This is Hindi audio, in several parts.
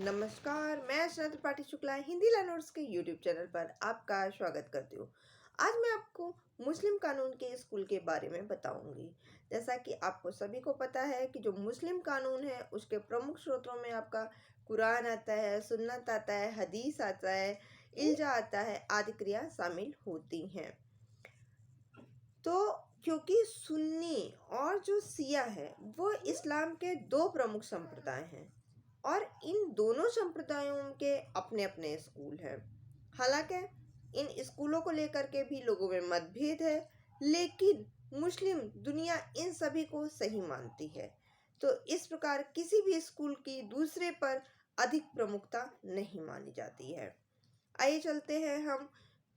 नमस्कार, मैं अर्चना त्रिपाठी शुक्ला हिंदी लर्नर्स के यूट्यूब चैनल पर आपका स्वागत करती हूँ। आज मैं आपको मुस्लिम कानून के स्कूल के बारे में बताऊंगी। जैसा कि आपको सभी को पता है कि जो मुस्लिम कानून है उसके प्रमुख स्रोतों में आपका कुरान आता है, सुन्नत आता है, हदीस आता है, इल्जा आता है आदि क्रिया शामिल होती हैं। तो क्योंकि सुन्नी और जो सिया है वो इस्लाम के दो प्रमुख संप्रदाय हैं और इन दोनों संप्रदायों के अपने अपने स्कूल हैं। हालांकि इन स्कूलों को लेकर के भी लोगों में मतभेद है, लेकिन मुस्लिम दुनिया इन सभी को सही मानती है। तो इस प्रकार किसी भी स्कूल की दूसरे पर अधिक प्रमुखता नहीं मानी जाती है। आइए चलते हैं हम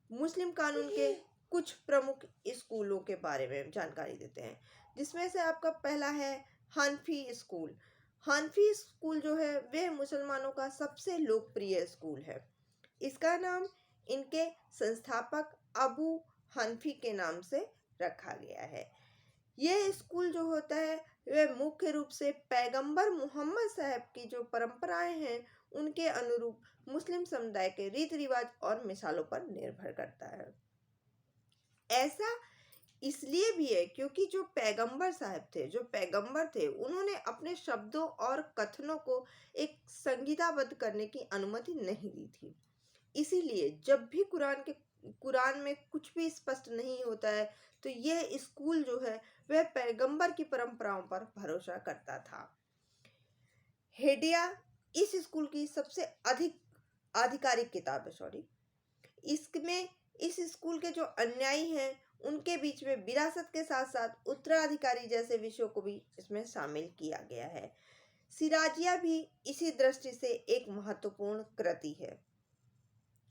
मुस्लिम कानून के कुछ प्रमुख स्कूलों के बारे में जानकारी देते हैं, जिसमें से आपका पहला है हनफी स्कूल। हनफी स्कूल जो है वह मुसलमानों का सबसे लोकप्रिय स्कूल है। इसका नाम इनके संस्थापक अबू हनफी के नाम से रखा गया है। यह स्कूल जो होता है वह मुख्य रूप से पैगंबर मोहम्मद साहब की जो परंपराएं हैं उनके अनुरूप मुस्लिम समुदाय के रीति रिवाज और मिसालों पर निर्भर करता है। ऐसा इसलिए भी है क्योंकि जो पैगंबर थे उन्होंने अपने शब्दों और कथनों को एक संहिताबद्ध करने की अनुमति नहीं दी थी। इसीलिए जब भी कुरान में कुछ भी स्पष्ट नहीं होता है तो यह स्कूल जो है वह पैगंबर की परंपराओं पर भरोसा करता था। हेडिया इस स्कूल की सबसे अधिक आधिकारिक किताब है। इसमें इस स्कूल के जो अनुयायी हैं उनके बीच में विरासत के साथ साथ उत्तराधिकारी जैसे विषयों को भी इसमें शामिल किया गया है। सिराजिया भी इसी दृष्टि से एक महत्वपूर्ण कृति है।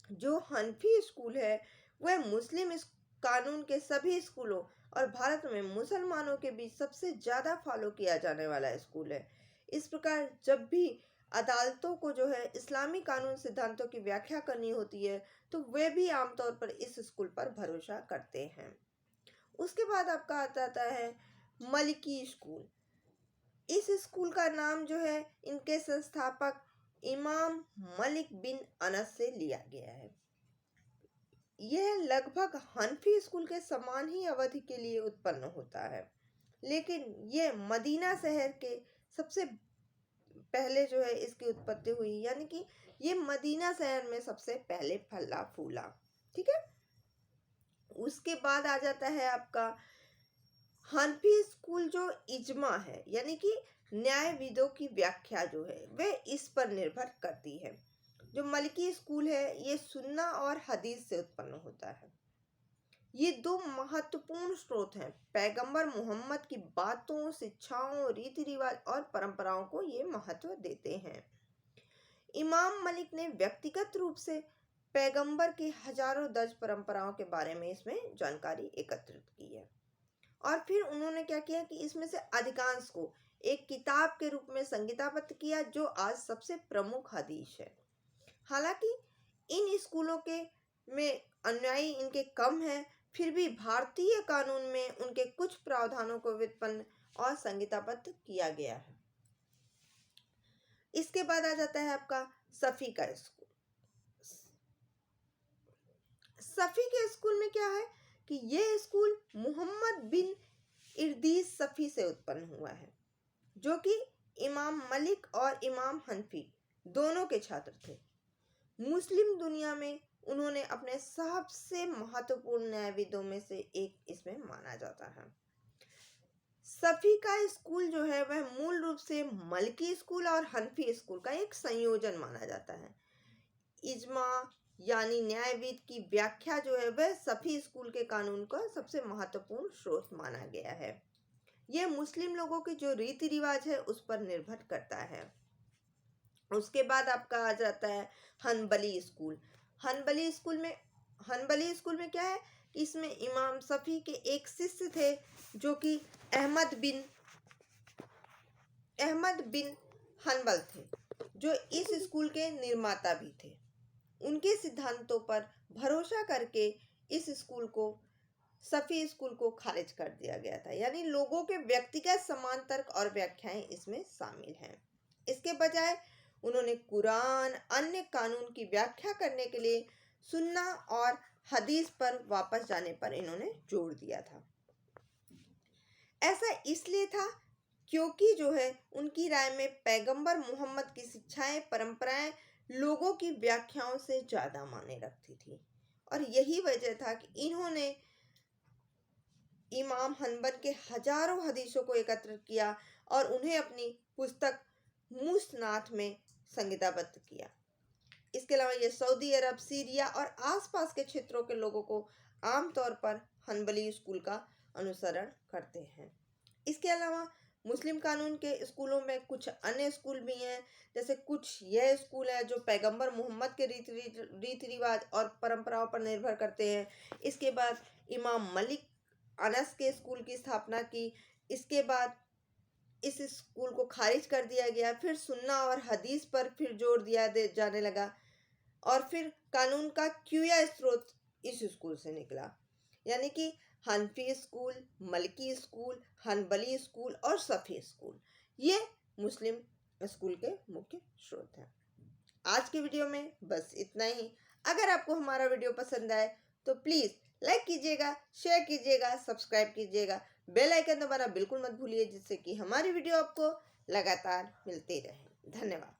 जो हनफी स्कूल है वह मुस्लिम कानून के सभी स्कूलों और भारत में मुसलमानों के बीच सबसे ज़्यादा फॉलो किया जाने वाला स्कूल है। इस प्रकार जब भी अदालतों को जो है इस्लामी कानून सिद्धांतों की व्याख्या करनी होती है तो वे भी आमतौर पर इस स्कूल पर भरोसा करते हैं। उसके बाद आपका आ जाता है मलिकी स्कूल। इस स्कूल का नाम जो है इनके संस्थापक इमाम मलिक बिन अनस से लिया गया है। यह लगभग हनफी स्कूल के समान ही अवधि के लिए उत्पन्न होता है, लेकिन यह मदीना शहर के सबसे पहले जो है इसकी उत्पत्ति हुई, यानी कि ये मदीना शहर में सबसे पहले फला फूला। ठीक है। उसके बाद आ जाता है आपका हनफी स्कूल जो इजमा है, यानी कि न्यायविदों की व्याख्या जो है वह इस पर निर्भर करती है। जो मलिकी स्कूल है ये सुन्ना और हदीस से उत्पन्न होता है। ये दो महत्वपूर्ण स्रोत हैं। पैगंबर मोहम्मद की बातों, शिक्षाओं, रीति रिवाज और परंपराओं को ये महत्व देते हैं। इमाम मलिक ने व्यक्तिगत रूप से पैगंबर की हजारों दर्ज परंपराओं के बारे में इसमें जानकारी एकत्रित की है और फिर उन्होंने क्या किया कि इसमें से अधिकांश को एक किताब के रूप में संहिताबद्ध किया, जो आज सबसे प्रमुख हदीस है। हालांकि इन स्कूलों के में अनुयायी इनके कम हैं, फिर भी भारतीय कानून में उनके कुछ प्रावधानों को व्युत्पन्न और संहिताबद्ध किया गया है। इसके बाद आ जाता है आपका सफ़ी का स्कूल। सफ़ी के स्कूल में क्या है कि यह स्कूल मोहम्मद बिन इर्दीस सफ़ी से उत्पन्न हुआ है, जो कि इमाम मलिक और इमाम हनफी दोनों के छात्र थे। मुस्लिम दुनिया में उन्होंने अपने सबसे महत्वपूर्ण न्यायविदों में से एक इसमें माना जाता है। सफ़ी का स्कूल जो है वह मूल रूप से मलकी स्कूल और हनफी स्कूल का एक संयोजन माना जाता है। इजमा यानी न्यायविद की व्याख्या जो है वह सफ़ी स्कूल के कानून का सबसे महत्वपूर्ण स्रोत माना गया है। यह मुस्लिम लोगों के जो रीति रिवाज है उस पर निर्भर करता है। उसके बाद आपका आ जाता है हनबली स्कूल। हनबली स्कूल में क्या है, इसमें इमाम सफ़ी के एक शिष्य थे जो कि अहमद बिन हनबल थे, जो इस स्कूल के निर्माता भी थे। उनके सिद्धांतों पर भरोसा करके इस सफ़ी स्कूल को खारिज कर दिया गया था, यानी लोगों के व्यक्तिगत समान तर्क और व्याख्याएं इसमें शामिल हैं। इसके बजाय उन्होंने कुरान, अन्य कानून की व्याख्या करने के लिए सुन्ना और हदीस पर वापस जाने पर इन्होंने जोर दिया था। ऐसा इसलिए था क्योंकि जो है उनकी राय में पैगंबर मोहम्मद की शिक्षाएं, परंपराएं लोगों की व्याख्याओं से ज़्यादा मायने रखती थी। और यही वजह था कि इन्होंने इमाम हनबल के हजारों हदीसों को एकत्र किया और उन्हें अपनी पुस्तक मुस्नात में संहिताबद्ध किया। इसके अलावा ये सऊदी अरब, सीरिया और आसपास के क्षेत्रों के लोगों को आमतौर पर हनबली स्कूल का अनुसरण करते हैं। इसके अलावा मुस्लिम कानून के स्कूलों में कुछ अन्य स्कूल भी हैं, जैसे कुछ यह स्कूल है जो पैगंबर मोहम्मद के रीति रिवाज और परंपराओं पर निर्भर करते हैं। इसके बाद इमाम मलिक अनस के स्कूल की स्थापना की। इसके बाद इस स्कूल को खारिज कर दिया गया। फिर सुन्ना और हदीस पर फिर जोर दिया जाने लगा और फिर कानून का क्यूया स्रोत इस स्कूल से निकला, यानी कि हनफी स्कूल, मलकी स्कूल, हनबली स्कूल और सफ़ी स्कूल, ये मुस्लिम स्कूल के मुख्य स्रोत हैं। आज की वीडियो में बस इतना ही। अगर आपको हमारा वीडियो पसंद आए तो प्लीज़ लाइक कीजिएगा, शेयर कीजिएगा, सब्सक्राइब कीजिएगा, बेल आइकन दबाना बिल्कुल मत भूलिए, जिससे कि हमारी वीडियो आपको लगातार मिलती रहे। धन्यवाद।